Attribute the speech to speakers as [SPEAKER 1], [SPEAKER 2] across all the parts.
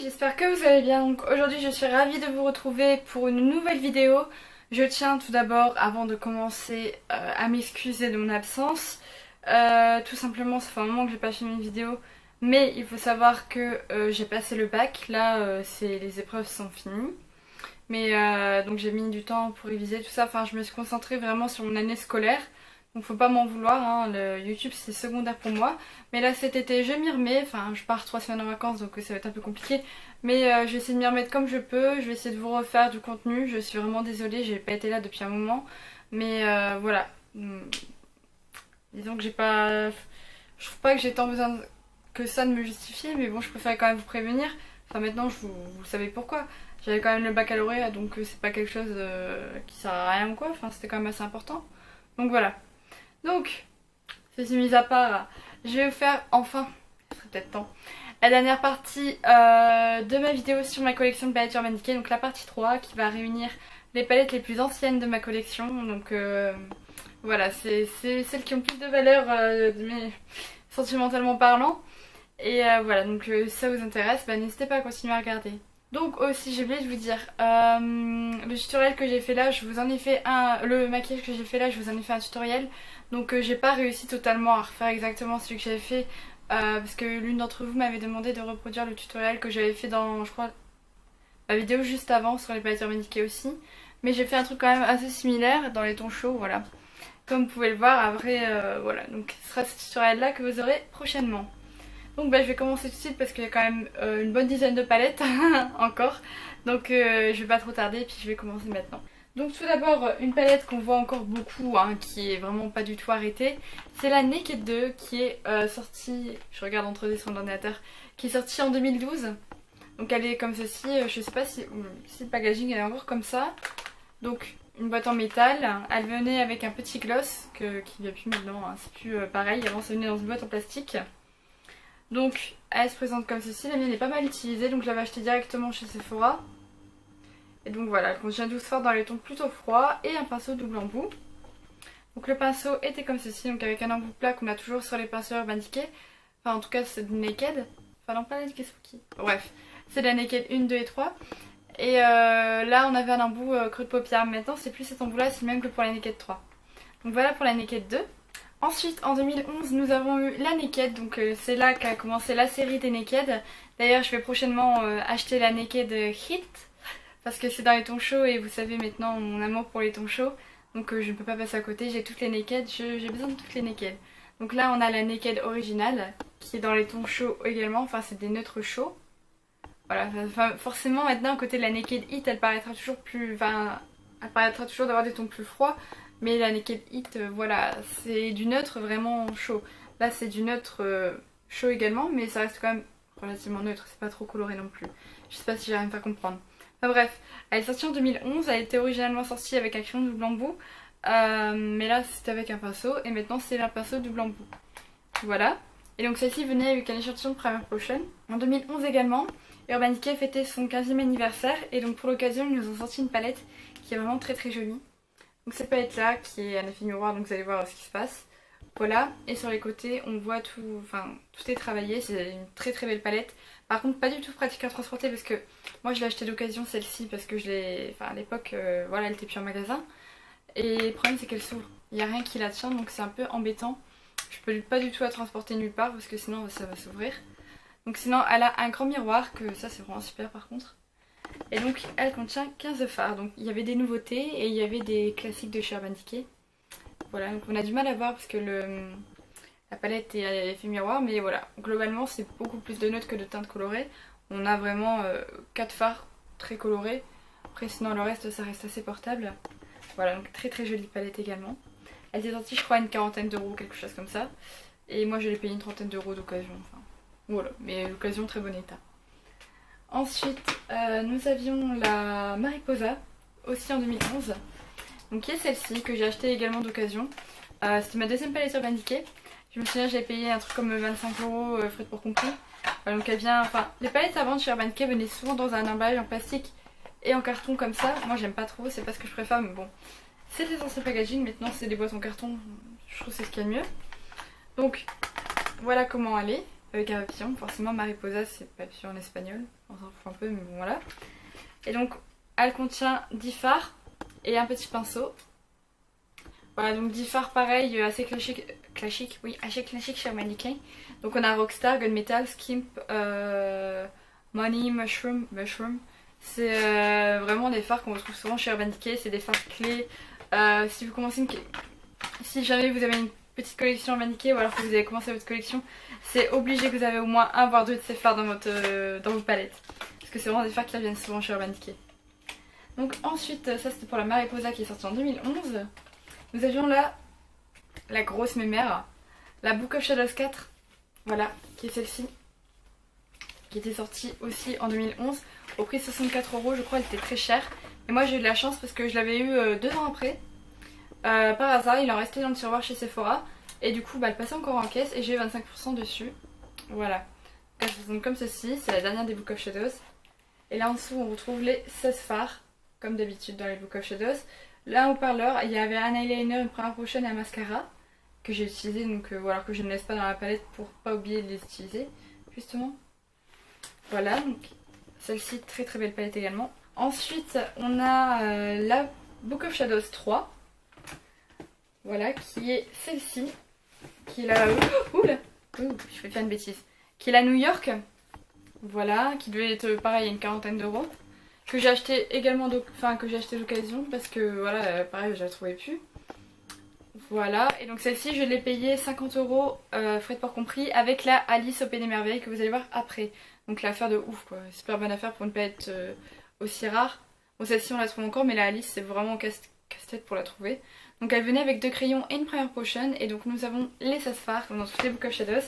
[SPEAKER 1] j'espère que vous allez bien. Donc aujourd'hui je suis ravie de vous retrouver pour une nouvelle vidéo. Je tiens tout d'abord, avant de commencer, à m'excuser de mon absence. Tout simplement, ça fait un moment que j'ai pas fait une vidéo, mais il faut savoir que j'ai passé le bac. Là, les épreuves sont finies. Mais donc j'ai mis du temps pour réviser tout ça. Enfin, je me suis concentrée vraiment sur mon année scolaire. Donc faut pas m'en vouloir, hein. Le YouTube c'est secondaire pour moi. Mais là cet été je m'y remets, enfin je pars 3 semaines en vacances donc ça va être un peu compliqué. Mais je vais essayer de m'y remettre comme je peux, je vais essayer de vous refaire du contenu. Je suis vraiment désolée, j'ai pas été là depuis un moment. Mais voilà. Disons que j'ai pas... Je trouve pas que j'ai tant besoin que ça de me justifier, mais bon je préfère quand même vous prévenir. Enfin maintenant vous savez pourquoi. J'avais quand même le baccalauréat donc c'est pas quelque chose qui sert à rien ou quoi, enfin c'était quand même assez important. Donc voilà. Donc, ceci mis à part, je vais vous faire enfin, il serait peut-être temps, la dernière partie de ma vidéo sur ma collection de palettes Urban Decay, donc la partie 3 qui va réunir les palettes les plus anciennes de ma collection. Donc voilà, c'est celles qui ont plus de valeur sentimentalement parlant. Et voilà, donc si ça vous intéresse, bah, n'hésitez pas à continuer à regarder. Donc aussi j'ai oublié de vous dire, le tutoriel que j'ai fait là, je vous en ai fait un, le maquillage que j'ai fait là, je vous en ai fait un tutoriel. Donc j'ai pas réussi totalement à refaire exactement celui que j'avais fait, parce que l'une d'entre vous m'avait demandé de reproduire le tutoriel que j'avais fait dans, je crois, la vidéo juste avant sur les palettes Urban Decay aussi. Mais j'ai fait un truc quand même assez similaire dans les tons chauds, voilà. Comme vous pouvez le voir, après, voilà, donc ce sera ce tutoriel là que vous aurez prochainement. Donc bah, je vais commencer tout de suite parce qu'il y a quand même une bonne dizaine de palettes encore. Donc je vais pas trop tarder et puis je vais commencer maintenant. Donc tout d'abord une palette qu'on voit encore beaucoup, hein, qui est vraiment pas du tout arrêtée. C'est la Naked 2 qui est sortie, je regarde entre des sur l'ordinateur, qui est sortie en 2012. Donc elle est comme ceci, je sais pas si le packaging elle est encore comme ça. Donc une boîte en métal, elle venait avec un petit gloss qui ne vient plus maintenant, hein, c'est plus pareil, avant ça venait dans une boîte en plastique. Donc elle se présente comme ceci, la mienne est pas mal utilisée donc je l'avais achetée directement chez Sephora. Et donc voilà, elle contient 12 fards dans les tons plutôt froids et un pinceau double embout. Donc le pinceau était comme ceci, donc avec un embout plat qu'on a toujours sur les pinceaux Urban Decay. Enfin en tout cas c'est de Naked, enfin non pas la Naked Spooky. Bref, c'est de la Naked 1, 2 et 3. Et là on avait un embout creux de paupière, maintenant c'est plus cet embout là, c'est le même que pour la Naked 3. Donc voilà pour la Naked 2. Ensuite en 2011 nous avons eu la Naked, donc c'est là qu'a commencé la série des Naked. D'ailleurs je vais prochainement acheter la Naked Hit parce que c'est dans les tons chauds et vous savez maintenant mon amour pour les tons chauds. Donc je ne peux pas passer à côté, j'ai toutes les Naked, j'ai besoin de toutes les Naked. Donc là on a la Naked originale qui est dans les tons chauds également, enfin c'est des neutres chauds. Voilà, enfin, forcément maintenant à côté de la Naked Hit elle paraîtra toujours plus, enfin elle paraîtra toujours d'avoir des tons plus froids. Mais la Naked Hit, voilà, c'est du neutre vraiment chaud. Là c'est du neutre chaud également, mais ça reste quand même relativement neutre, c'est pas trop coloré non plus. Je sais pas si j'arrive à comprendre. Enfin bref, elle est sortie en 2011, elle était originalement sortie avec un crayon double embout. Mais là c'était avec un pinceau, et maintenant c'est un pinceau double embout. Voilà. Et donc celle-ci venait avec un échantillon de Primer Potion. En 2011 également, Urban Decay fêtait son 15e anniversaire, et donc pour l'occasion ils nous ont sorti une palette qui est vraiment très très jolie. Donc cette palette là qui est un effet miroir, donc vous allez voir ce qui se passe. Voilà, et sur les côtés on voit tout, enfin tout est travaillé, c'est une très très belle palette. Par contre pas du tout pratique à transporter parce que moi je l'ai acheté d'occasion celle-ci parce que je l'ai, enfin à l'époque voilà elle était plus en magasin. Et le problème c'est qu'elle s'ouvre, il n'y a rien qui la tient donc c'est un peu embêtant. Je peux pas du tout la transporter nulle part parce que sinon ça va s'ouvrir. Donc sinon elle a un grand miroir, que ça c'est vraiment super par contre. Et donc elle contient 15 fards, donc il y avait des nouveautés et il y avait des classiques de chez Urban Decay. Voilà, donc on a du mal à voir parce que la palette est à effet miroir, mais voilà, globalement c'est beaucoup plus de neutres que de teintes colorées. On a vraiment 4 fards très colorés, après sinon le reste ça reste assez portable. Voilà, donc très très jolie palette également. Elle est sortie je crois à une quarantaine d'euros, quelque chose comme ça. Et moi je l'ai payé une trentaine d'euros d'occasion, enfin voilà, mais l'occasion très bon état. Ensuite, nous avions la Mariposa, aussi en 2011, donc qui est celle-ci, que j'ai achetée également d'occasion. C'était ma deuxième palette Urban Decay. Je me souviens, j'avais payé un truc comme 25 euros, frais de port compris. Voilà, donc elle vient, enfin, les palettes à vendre chez Urban Decay venaient souvent dans un emballage en plastique et en carton comme ça. Moi j'aime pas trop, c'est pas ce que je préfère, mais bon. C'était censé packaging, maintenant c'est des boîtes en carton, je trouve que c'est ce qu'il y a de mieux. Donc, voilà comment elle est. avec un papillon. Forcément mariposa c'est papillon en espagnol, on s'en fout un peu mais bon voilà. Et donc elle contient 10 fards et un petit pinceau. Voilà, donc 10 fards pareil, assez classique, oui, assez classique chez Urban Decay. Donc on a Rockstar, Gunmetal, Skimp, Money, Mushroom. C'est vraiment des fards qu'on retrouve souvent chez Urban Decay, c'est des fards clés. Si vous commencez si jamais vous avez une petite collection Urban Decay ou alors que vous avez commencé votre collection, c'est obligé que vous avez au moins un voire deux de ces fards dans vos palettes. Parce que c'est vraiment des fards qui reviennent souvent chez Urban Decay. Donc ensuite, ça c'était pour la Mariposa qui est sortie en 2011. Nous avions là la grosse mémère, la Book of Shadows 4, voilà, qui est celle-ci, qui était sortie aussi en 2011, au prix de 64 €, je crois elle était très chère. Et moi j'ai eu de la chance parce que je l'avais eu 2 ans après, par hasard, il en restait dans le tiroir chez Sephora, et du coup bah, elle passait encore en caisse et j'ai eu 25% dessus, voilà. Donc elle se présente comme ceci, c'est la dernière des Book of Shadows. Et là en dessous on retrouve les 16 fards, comme d'habitude dans les Book of Shadows. Là au parleur, il y avait un eyeliner, une première potion et un mascara que j'ai utilisé, donc voilà, que je ne laisse pas dans la palette pour pas oublier de les utiliser justement. Voilà, donc celle-ci très très belle palette également. Ensuite on a la Book of Shadows 3, voilà, qui est celle-ci, qui est la... Oula, je vais faire une bêtise. Qui est la New York, voilà, qui devait être pareil à une quarantaine d'euros. Que j'ai acheté également, que j'ai acheté d'occasion parce que voilà, pareil, je la trouvais plus. Voilà, et donc celle-ci je l'ai payée 50 €, frais de port compris, avec la Alice au Pays des Merveilles que vous allez voir après. Donc l'affaire de ouf quoi, super bonne affaire pour une palette aussi rare. Bon, celle-ci on la trouve encore, mais la Alice c'est vraiment casse-tête pour la trouver. Donc elle venait avec 2 crayons et une première potion, et donc nous avons les 16 fards comme dans toutes les Book of Shadows.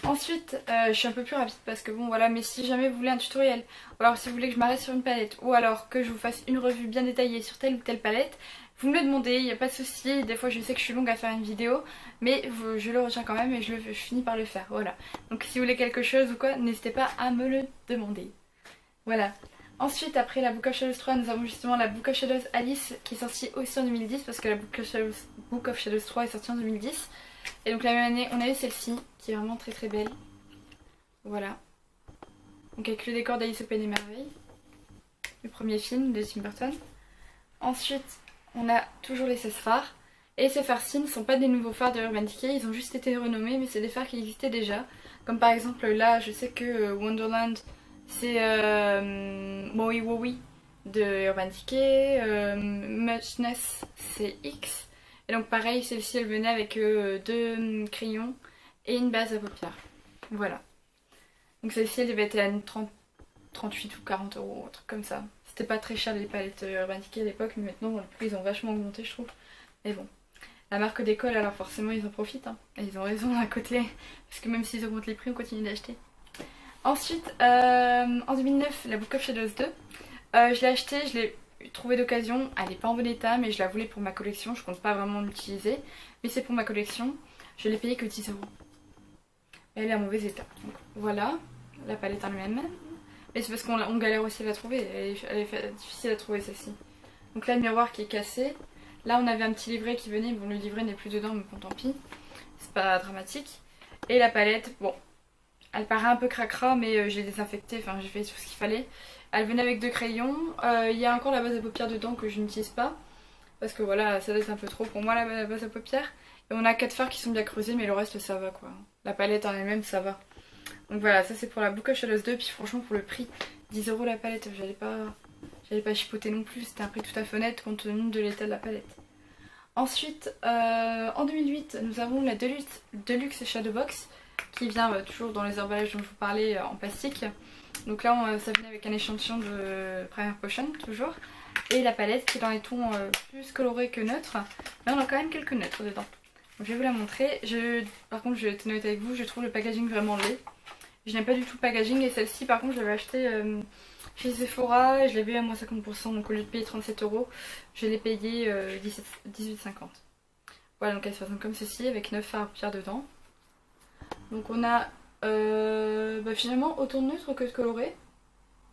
[SPEAKER 1] Ensuite, je suis un peu plus rapide parce que bon voilà, mais si jamais vous voulez un tutoriel, ou alors si vous voulez que je m'arrête sur une palette, ou alors que je vous fasse une revue bien détaillée sur telle ou telle palette, vous me le demandez, il n'y a pas de souci. Des fois je sais que je suis longue à faire une vidéo, mais je le retiens quand même et je finis par le faire, voilà. Donc si vous voulez quelque chose ou quoi, n'hésitez pas à me le demander. Voilà. Ensuite, après la Book of Shadows 3, nous avons justement la Book of Shadows Alice qui est sortie aussi en 2010 parce que la Book of Shadows 3 est sortie en 2010. Et donc la même année, on a eu celle-ci qui est vraiment très très belle. Voilà. Donc avec le décor d'Alice au Pays des Merveilles, le premier film de Tim Burton. Ensuite, on a toujours les 16 fards. Et ces fards-ci ne sont pas des nouveaux fards de Urban Decay, ils ont juste été renommés, mais c'est des fards qui existaient déjà. Comme par exemple là, je sais que Wonderland, c'est Wowie Wowie de Urban Decay, Muchness, c'est X. Et donc pareil, celle-ci elle venait avec 2 crayons et une base à paupières. Voilà. Donc celle-ci elle devait être à 38 ou 40 €, un truc comme ça. C'était pas très cher les palettes Urban Decay à l'époque, mais maintenant les prix ils ont vachement augmenté je trouve. Mais bon. La marque décolle alors forcément ils en profitent. Hein. Et ils ont raison à côté. Parce que même s'ils augmentent les prix, on continue d'acheter. Ensuite, en 2009, la Book of Shadows 2. Je l'ai achetée, je l'ai trouvée d'occasion. Elle n'est pas en bon état, mais je la voulais pour ma collection. Je compte pas vraiment l'utiliser. Mais c'est pour ma collection. Je l'ai payée que 10 €. Elle est en mauvais état. Donc, voilà, la palette en elle-même. Mais c'est parce qu'on galère aussi à la trouver. Elle est difficile à trouver celle-ci. Donc là, le miroir qui est cassé. Là, on avait un petit livret qui venait. Bon, le livret n'est plus dedans, mais bon, tant pis. C'est pas dramatique. Et la palette, bon, elle paraît un peu cracra, mais je l'ai désinfectée. Enfin, j'ai fait tout ce qu'il fallait. Elle venait avec 2 crayons. Il y a encore la base à paupières dedans que je n'utilise pas. Parce que voilà, ça doit être un peu trop pour moi la base à paupières. Et on a 4 fards qui sont bien creusés, mais le reste ça va quoi. La palette en elle-même ça va. Donc voilà, ça c'est pour la Book of Shadows 2. Puis franchement pour le prix, 10 € la palette, j'allais pas chipoter non plus. C'était un prix tout à fait honnête compte tenu de l'état de la palette. Ensuite, en 2008, nous avons la Deluxe Shadow Box qui vient toujours dans les emballages dont je vous parlais en plastique. Donc là ça venait avec un échantillon de Primer Potion toujours. Et la palette qui est dans les tons plus colorés que neutres. Mais on a quand même quelques neutres dedans. Donc je vais vous la montrer. Par contre je vais être honnête avec vous, je trouve le packaging vraiment laid. Je n'aime pas du tout le packaging et celle-ci par contre je l'avais achetée chez Sephora. Je l'avais eu à moins 50%, donc au lieu de payer 37 €, je l'ai payé 18,50 €. Voilà, donc elle se présente comme ceci avec 9 fards à paupières dedans. Donc on a finalement autant de neutres que de colorés.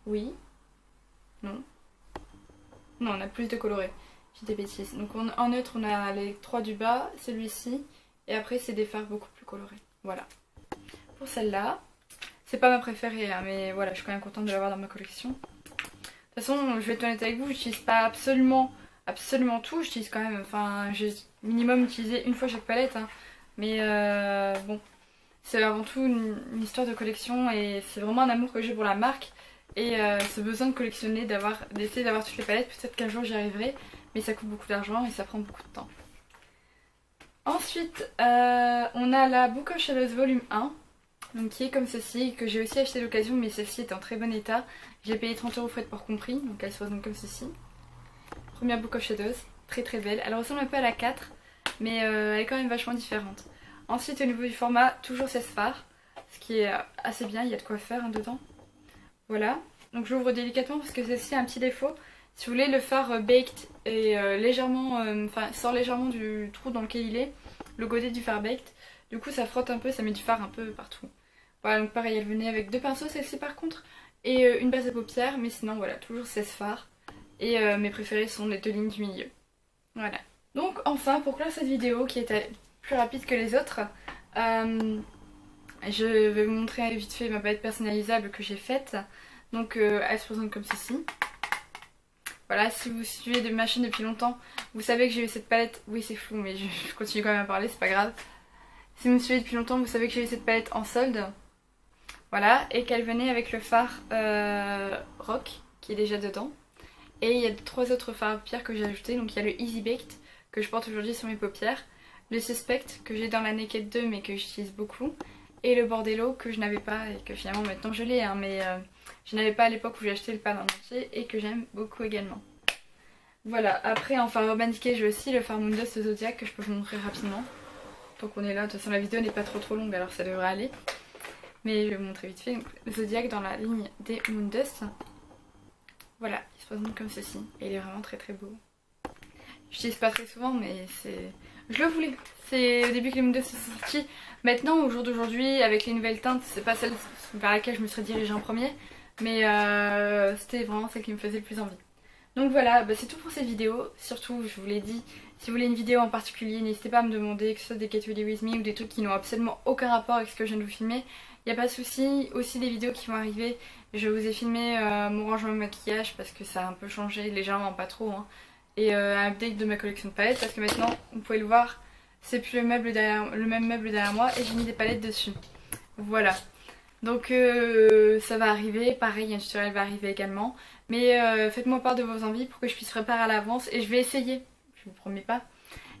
[SPEAKER 1] Oui. Non. Non, on a plus de colorés. J'ai des bêtises. Donc en neutre, on a les 3 du bas, celui-ci. Et après, c'est des fards beaucoup plus colorés. Voilà. pour celle-là. C'est pas ma préférée, hein, mais voilà, je suis quand même contente de l'avoir dans ma collection. De toute façon, je vais être honnête avec vous, j'utilise pas absolument tout. J'utilise quand même, enfin, j'ai minimum utilisé une fois chaque palette. Hein. Mais bon, c'est avant tout une histoire de collection et c'est vraiment un amour que j'ai pour la marque. Et ce besoin de collectionner, d'essayer d'avoir toutes les palettes, peut-être qu'un jour j'y arriverai. Mais ça coûte beaucoup d'argent et ça prend beaucoup de temps. Ensuite, on a la Book of Shadows volume 1. Donc qui est comme ceci, que j'ai aussi acheté d'occasion, mais celle-ci est en très bon état. J'ai payé 30 € frais de port compris, donc elle se passe donc comme ceci. Première Book of Shadows, très très belle. Elle ressemble un peu à la 4, mais elle est quand même vachement différente. Ensuite au niveau du format, toujours 16 fards, ce qui est assez bien, il y a de quoi faire hein, dedans. Voilà, donc j'ouvre délicatement parce que celle-ci a un petit défaut. Si vous voulez, le phare baked est légèrement, enfin sort légèrement du trou dans lequel il est, le godet du phare baked. Du coup ça frotte un peu, ça met du fard un peu partout. Voilà, donc pareil, elle venait avec 2 pinceaux, celle-ci par contre, et une base à paupières, mais sinon voilà, toujours 16 fards. Et mes préférés sont les 2 lignes du milieu. Voilà. Donc enfin, pour clore cette vidéo qui était plus rapide que les autres, je vais vous montrer vite fait ma palette personnalisable que j'ai faite. Donc elle se présente comme ceci. Voilà, si vous suivez de ma chaîne depuis longtemps, vous savez que j'ai eu cette palette. Oui, c'est flou, mais je continue quand même à parler, c'est pas grave. Si vous me suivez depuis longtemps, vous savez que j'ai eu cette palette en solde. Voilà, et qu'elle venait avec le fard Rock qui est déjà dedans. Et il y a 3 autres fards à paupières que j'ai ajouté. Donc il y a le Easy Baked que je porte aujourd'hui sur mes paupières. Le Suspect que j'ai dans la Naked 2 mais que j'utilise beaucoup. Et le Bordello que je n'avais pas et que finalement maintenant je l'ai. Hein, mais je n'avais pas à l'époque où j'ai acheté le pan en entier et que j'aime beaucoup également. Voilà, après en fard Urban Decay j'ai aussi le fard Moon Dust Zodiac que je peux vous montrer rapidement. Tant qu'on est là, de toute façon la vidéo n'est pas trop longue alors ça devrait aller. Mais je vais vous montrer vite fait. Donc, le Zodiac dans la ligne des Moon Dust. Voilà, il se présente comme ceci. Et il est vraiment très très beau. Je l'utilise pas très souvent mais c'est... Je le voulais. C'est au début que les Moon Dust sont sortis. Maintenant, au jour d'aujourd'hui, avec les nouvelles teintes, c'est pas celle vers laquelle je me serais dirigée en premier. Mais c'était vraiment celle qui me faisait le plus envie. Donc voilà, bah c'est tout pour cette vidéo. Surtout, je vous l'ai dit, si vous voulez une vidéo en particulier, n'hésitez pas à me demander, que ce soit des Get Ready With Me ou des trucs qui n'ont absolument aucun rapport avec ce que je viens de vous filmer. Il n'y a pas de souci. Aussi des vidéos qui vont arriver. Je vous ai filmé mon rangement de maquillage parce que ça a un peu changé, légèrement, pas trop. Hein. Et un update de ma collection de palettes parce que maintenant, vous pouvez le voir, c'est plus le même meuble derrière moi et j'ai mis des palettes dessus. Voilà. Donc ça va arriver, pareil un tutoriel va arriver également. Mais faites-moi part de vos envies pour que je puisse préparer à l'avance et je vais essayer, je vous promets pas,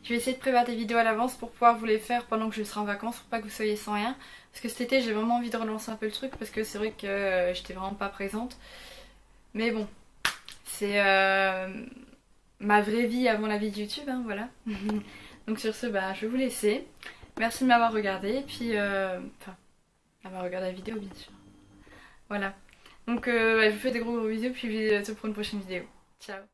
[SPEAKER 1] je vais essayer de préparer des vidéos à l'avance pour pouvoir vous les faire pendant que je serai en vacances pour pas que vous soyez sans rien. Parce que cet été j'ai vraiment envie de relancer un peu le truc parce que c'est vrai que j'étais vraiment pas présente. Mais bon, c'est ma vraie vie avant la vie de YouTube, hein, voilà. Donc sur ce, bah, je vais vous laisser. Merci de m'avoir regardé et puis... Enfin, d'avoir regardé la vidéo bien sûr. Voilà. Donc je vous fais des gros bisous puis je vous dis à tout pour une prochaine vidéo. Ciao.